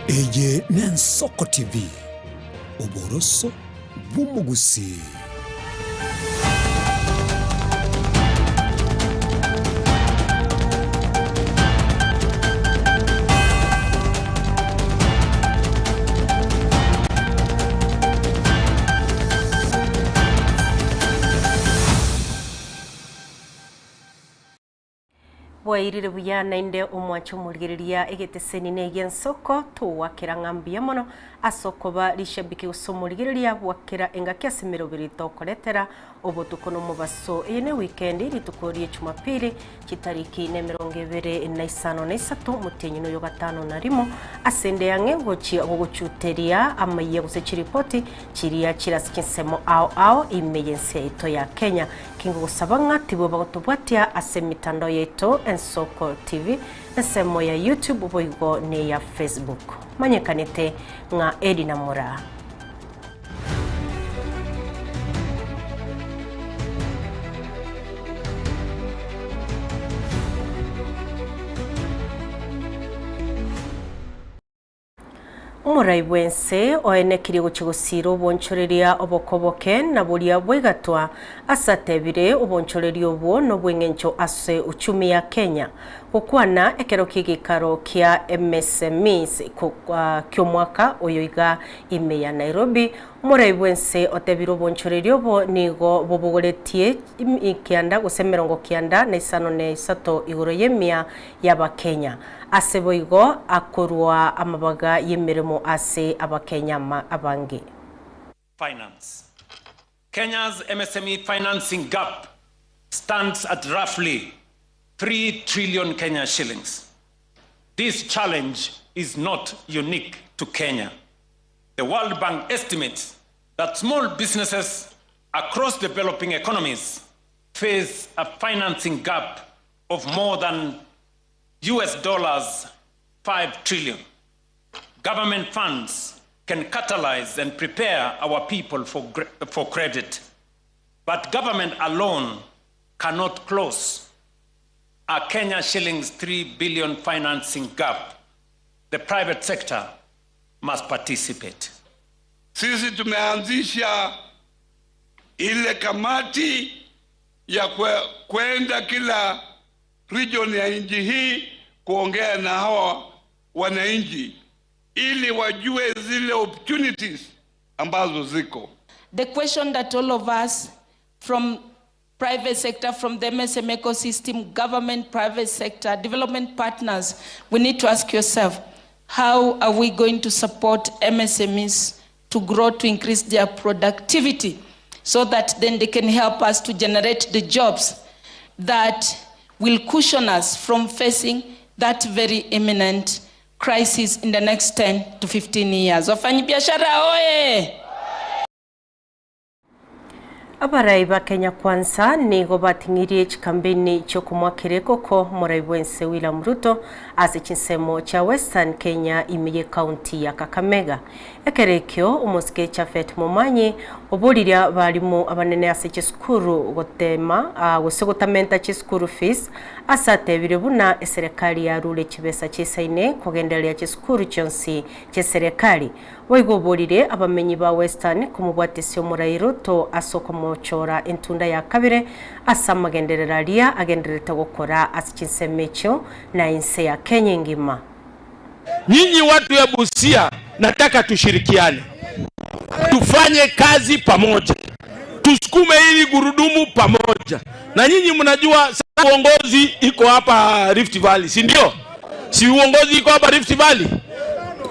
Eye n'Ensoko TV oboroso bw'umugusi. Bwairire buyana inde omwacho mulgiriria egeteseni nege Ensoko tuwakira ngambia mono asokoba lishabiki usomulgiriria bwakira engaki asemero birito koletera obotuko no mubaso ene weekend ritukorie Jumapili kitariki ne 25 mutenyi no yogatano narimo asende yange gochi ogochuteria amaye gusechiripoti chiria kirasikinsemo ao imeyense ito ya Kenya kingo gusabanga tibo bagotobwatia asemitando yeto Ensoko TV nsemo ya YouTube boigo ne ya Facebook manyekanete nga Edina Mura. Umurai bwense oenekiri guchigusiro bonchoreria obokoboke na buria bwegatwa asatebire obonchoreria obo no bwengencho ase uchumi ya Kenya gukwana ekero kigikaro kia MSMEs kyomwaka oyoiga ime ya Nairobi. Umurai bwense otebiro bonchoreria obo nigo bobogoretie ikianda guse 93 igoro yemia yaba Kenya aseboigo akorwa amabaga yemeremo ase abakenya abangi. Finance. Kenya's MSME financing gap stands at roughly 3 trillion Kenya shillings. This challenge is not unique to Kenya. The World Bank estimates that small businesses across developing economies face a financing gap of more than $5 trillion. Government funds can catalyze and prepare our people for credit, but government alone cannot close a Kenya shillings 3 billion financing gap. The private sector must participate. Sisi tumeanzisha ile kamati ya kwenda kila region ya nchi hii kuongea na hawa wananchi ili wajue zile opportunities ambazo ziko. The question that all of us from private sector, from the MSME ecosystem, government, private sector, development partners, we need to ask yourself, how are we going to support MSMEs to grow, to increase their productivity, so that then they can help us to generate the jobs that will cushion us from facing that very imminent crisis in the next 10 to 15 years. Wafanyabiashara oye! Abarai ba Kenya Kwanza nigo batingirie chikambeni cyo kumwakire koko murai bwense William Ruto ase chinsemo cha Western Kenya imiye county ya Kakamega. Ekerekyo umuske Chafet Momanyi obulirya balimu abanene ase chiskuru gotema gusegotamenta chiskuru fees asatebire buna eserikali ya rule chibesa chisaine kugendelea chiskuru chonsi cheserikali boigobulire abamenyi ba Western kumubwatisyo murai Ruto asoko mochora entunda ya kabire asamagenderera lia agenderete gukora asichinsemecho na inse ya Kenya ngima. Nyinyi watu ya Busia, nataka tushirikiane, tufanye kazi pamoja, tusukume hili gurudumu pamoja. Na nyinyi mnajua uongozi iko hapa Rift Valley, si ndio? Si uongozi iko hapa Rift Valley?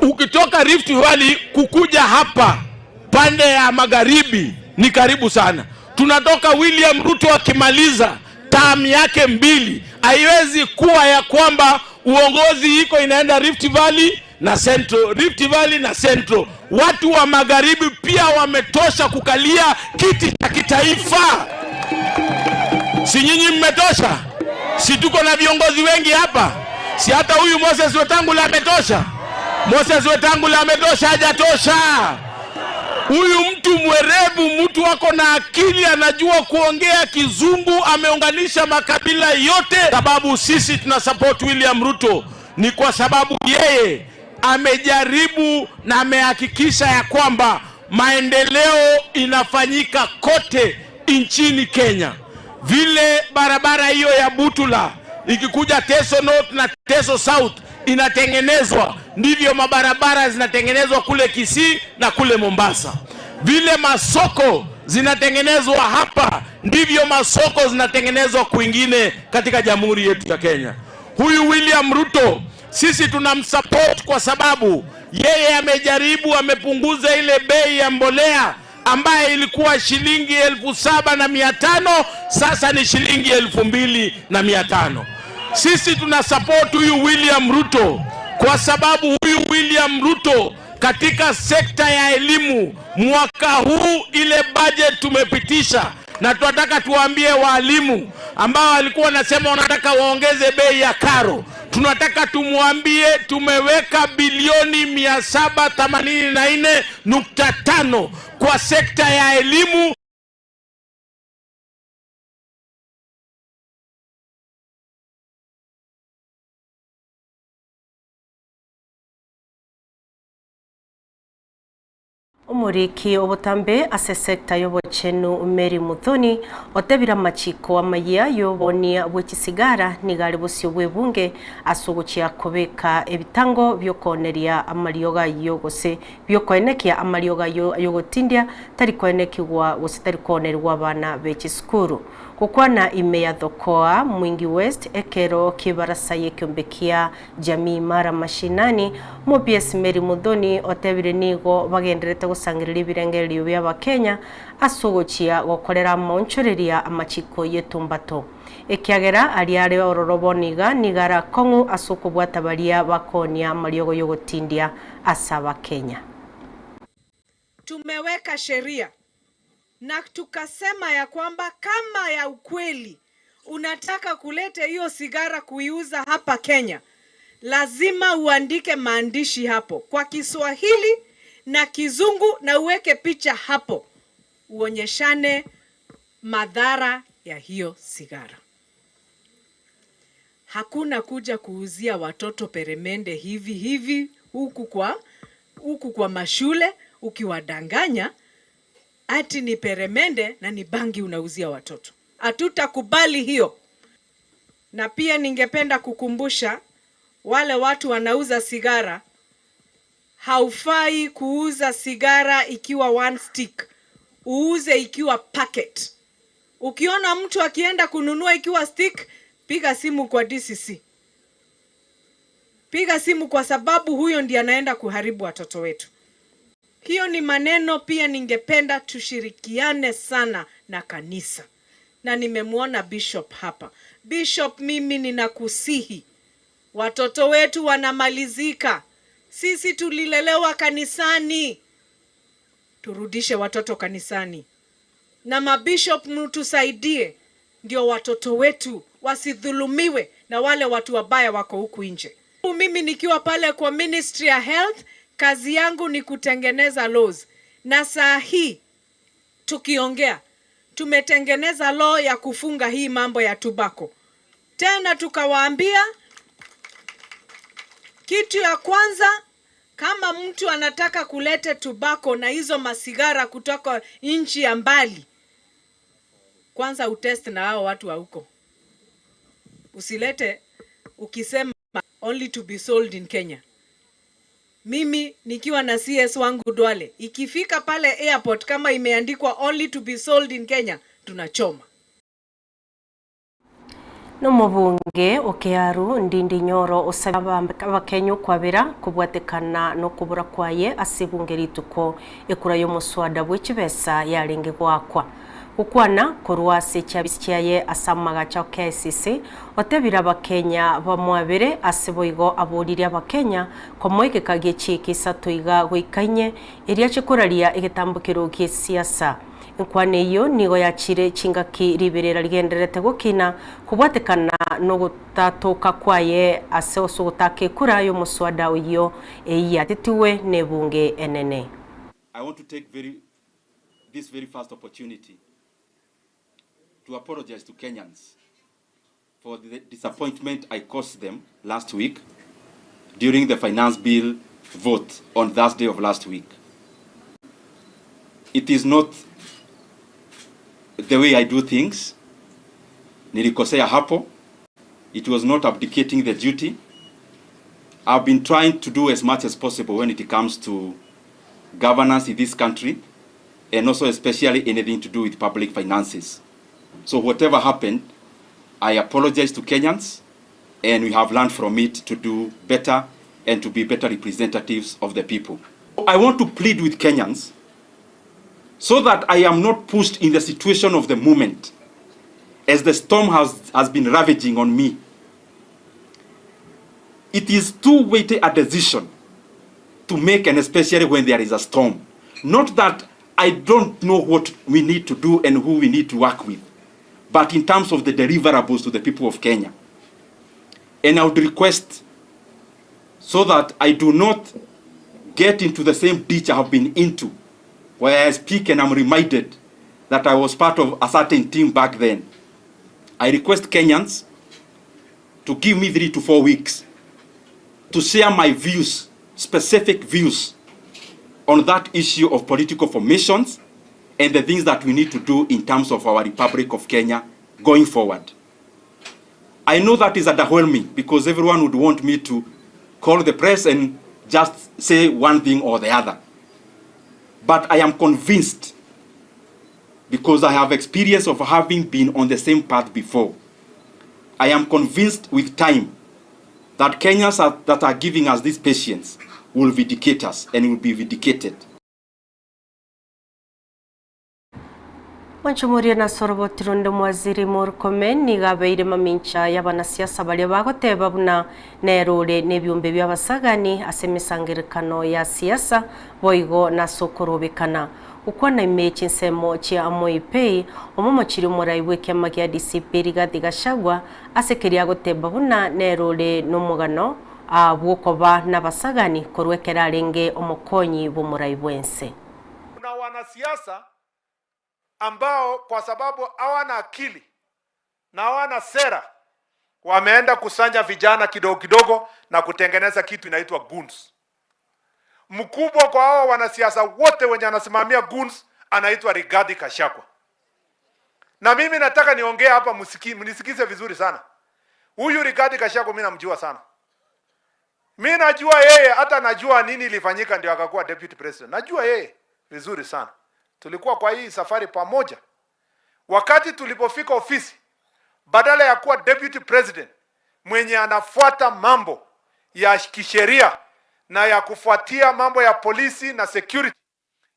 Ukitoka Rift Valley kukuja hapa pande ya magharibi ni karibu sana. Tunatoka William Ruto akimaliza term yake 2, haiwezi kuwa ya kwamba uongozi iko inaenda Rift Valley na Central, Rift Valley na Central. Watu wa magharibi pia wametosha kukalia kiti cha kitaifa. Si nyinyi mmetosha? Si tuko na viongozi wengi hapa? Si hata huyu Moses Wetangula ametosha? Moses Wetangula ametosha, hajatosha? Huyu mtu mwerevu, mtu wako na akili, anajua kuongea kizungu, ameunganisha makabila yote. Sababu sisi tunasupport William Ruto ni kwa sababu yeye amejaribu na amehakikisha ya kwamba maendeleo inafanyika kote nchini Kenya. Vile barabara hiyo ya Butula ikikuja Teso North na Teso South inatengenezwa, ndivyo mabarabara zinatengenezwa kule Kisii na kule Mombasa. Vile masoko zinatengenezwa hapa, ndivyo masoko zinatengenezwa kwingine katika jamhuri yetu ya Kenya. Huyu William Ruto sisi tunamsupport kwa sababu yeye amejaribu, amepunguza ile bei ya mbolea ambaye ilikuwa shilingi 7,500 sasa ni shilingi 2,500. Sisi tunasupport huyu William Ruto kwa sababu huyu William Ruto katika sekta ya elimu mwaka huu ile budget tumepitisha, na tunataka tuambie walimu ambao walikuwa wanasema wanataka waongeze bei ya karo, tunataka tumwambie tumeweka bilioni 784.5 kwa sekta ya elimu. Umuriki obutambe ase sekta yobochenu Mary Muthoni otebira machiko amaya yobonia bwekisigara nigari busyo bwebunge asuguchia kobeka ebitango byokoneria amarioga yogose byokoenekia amarioga yogotindia tari koenekigwa gose tari konerwa abana bekiskuru kukwana imeya thokoa Mwingi West ekero kibarasaye kyombekia jamii mara mashinani mobies Mary Muthoni otebire nigo bagenderete gusangirira ibirengerio bya bakenya asuguchia gokorera monchoreria amachiko yetumbato ekiagera aliare ororoboniga nigara kongu asukubwata baria bakonia mariogo yogotindia asaba Kenya. Tumeweka sheria na tukasema ya kwamba kama ya ukweli unataka kuleta hiyo sigara kuiuza hapa Kenya, lazima uandike maandishi hapo kwa Kiswahili na Kizungu na uweke picha hapo, uonyeshane madhara ya hiyo sigara. Hakuna kuja kuuzia watoto peremende hivi huku kwa mashule ukiwadanganya ati ni peremende na ni bangi unauzia watoto. Hatutakubali hiyo. Na pia ningependa kukumbusha wale watu wanauza sigara, haufai kuuza sigara ikiwa one stick, uuze ikiwa packet. Ukiona mtu akienda kununua ikiwa stick, piga simu kwa DCC. Piga simu kwa sababu huyo ndiye anaenda kuharibu watoto wetu. Hiyo ni maneno pia ningependa tushirikiane sana na kanisa. Na nimemuona Bishop hapa. Bishop, mimi ninakusihi, watoto wetu wanamalizika. Sisi tulilelewa kanisani. Turudishe watoto kanisani. Na mabishop mtusaidie ndio watoto wetu wasidhulumiwe na wale watu wabaya wako huku nje. Mimi nikiwa pale kwa Ministry ya Health, kazi yangu ni kutengeneza laws. Na saa hii tukiongea tumetengeneza law ya kufunga hii mambo ya tobacco. Tena tukawaambia kitu ya kwanza, kama mtu anataka kulete tobacco na hizo masigara kutoka nchi ya mbali, kwanza utest na hao watu wa huko. Usilete ukisema only to be sold in Kenya. Mimi nikiwa na CS wangu Duale, ikifika pale airport kama imeandikwa only to be sold in Kenya, tunachoma. N'umubunge okearu Ndindi Nyoro osaba abakenyo kwabira kubwatekana no kubura kwaye asibunge rituko ekura yo muswada bw'ekibesa yalinge gwakwa ukwana korwase cyabisyaye asamaga cha KCC otebira abakenya bamwabere asiboigo aboriri abakenya komoike kage chiki satoiga goikanye eria chikoraria igetambukiro kie siasa nkwane iyo nigo yachire chingaki riberera rigenderete gukina kubwatekana no gutatoka kwaye ase osugutake kura yo muswada uyo eyatitiwe nebunge enene. I want to take this very first opportunity to apologize to Kenyans for the disappointment I caused them last week during the finance bill vote on Thursday of last week. It is not the way I do things. Nilikosea hapo. It was not abdicating the duty. I've been trying to do as much as possible when it comes to governance in this country, and also especially anything to do with public finances. So whatever happened, I apologize to Kenyans, and we have learned from it to do better and to be better representatives of the people. I want to plead with Kenyans so that I am not pushed in the situation of the moment as the storm has been ravaging on me. It is too weighty a decision to make, and especially when there is a storm. Not that I don't know what we need to do and who we need to work with, but in terms of the deliverables to the people of Kenya. And I would request, so that I do not get into the same ditch I have been into, where I speak and I'm reminded that I was part of a certain team back then. I request Kenyans to give me 3 to 4 weeks to share my views, specific views, on that issue of political formations and the things that we need to do in terms of our Republic of Kenya going forward. I know that is underwhelming because everyone would want me to call the press and just say one thing or the other. But I am convinced, because I have experience of having been on the same path before, I am convinced with time that Kenyans that are giving us this patience will vindicate us and will be vindicated. Wanchumuria na sorobo tirundo mwaziri Murkomen ni gabeire mamincha y'abanasiasa bali bagoteba buna nerure nebyumbe by'abasagani asemisangirikano ya siasa boigo na sokorobekana ukwana imechi nsemo cia Amoipei omomo chiri muraiwe kyama kya DCP Rigathi Gachagua asekeria goteba buna nerure n'umugano bwokoba n'abasagani korwekera renge omukonyi b'umuraibwense. Kuna wanasiasa ambao kwa sababu hawana akili na hawana sera wameenda kusanya vijana kidogo kidogo na kutengeneza kitu inaitwa goons. Mkubwa kwa hao wanasiasa wote wenye anasimamia goons anaitwa Rigathi Gachagua. Na mimi nataka niongee hapa mnisikize vizuri sana. Huyu Rigathi Gachagua mimi namjua sana. Mimi najua yeye, hata najua nini ilifanyika ndio akakuwa deputy president. Najua yeye vizuri sana. Tulikuwa kwa hii safari pamoja. Wakati tulipofika ofisi, badala ya kuwa deputy president mwenye anafuata mambo ya kisheria na ya kufuatia mambo ya polisi na security,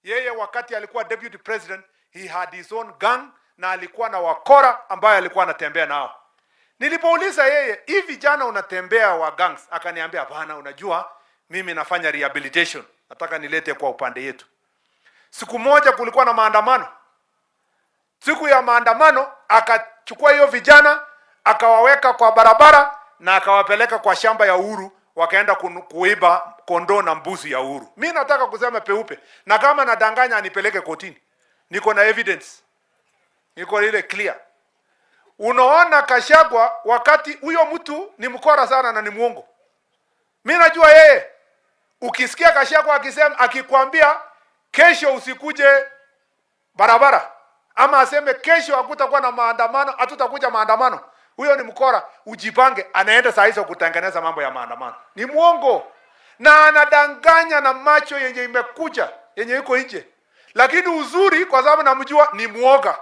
yeye wakati alikuwa deputy president, he had his own gang na alikuwa na wakora ambayo alikuwa anatembea nao. Nilipouliza yeye, hivi jana unatembea wa gangs? Akaniambia, bana, unajua mimi nafanya rehabilitation, nataka nilete kwa upande yetu. Siku moja kulikuwa na maandamano. Siku ya maandamano akachukua hiyo vijana akawaweka kwa barabara na akawapeleka kwa shamba ya Uhuru, wakaenda kuiba kondoo na mbuzi ya Uhuru. Mimi nataka kusema peupe, na kama nadanganya anipeleke kotini. Niko na evidence. Niko ile clear. Unaona Gachagua wakati huyo mtu ni mkora sana na ni muongo. Mimi najua yeye. Ukisikia Gachagua akisema, akikwambia kesho usikuje barabara, ama aseme kesho hakutakuwa na maandamano, hatutakuja maandamano, huyo ni mkora. Ujipange, anaenda saa hizo kutengeneza mambo ya maandamano. Ni muongo na anadanganya na macho yenye imekuja, yenye iko nje. Lakini uzuri, kwa sababu namjua, ni muoga.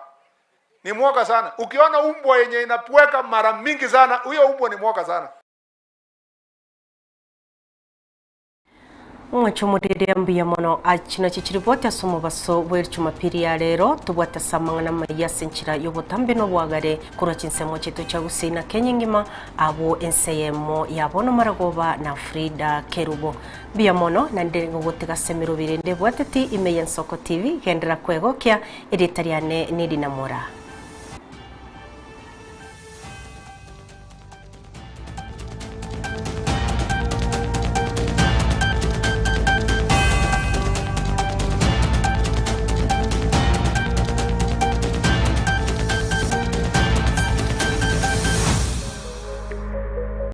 Ni muoga sana. Ukiona umbwa yenye inapweka mara mingi sana, huyo umbwa ni muoga sana. Mwachomurire mbuya mono achina chichiriboti asomo baso bw'Jumapili ya lero tubwata samangana mayase nchira yobotambe no bwagare kura chinsemo chetu cha Gusina Kenya ngima abo enseyemo yabono maragoba na Frida Kerubo biya mono na ndengo gotega semero birende bwatati imeya Nsoko TV gendera kwegokya editariane nidi namora.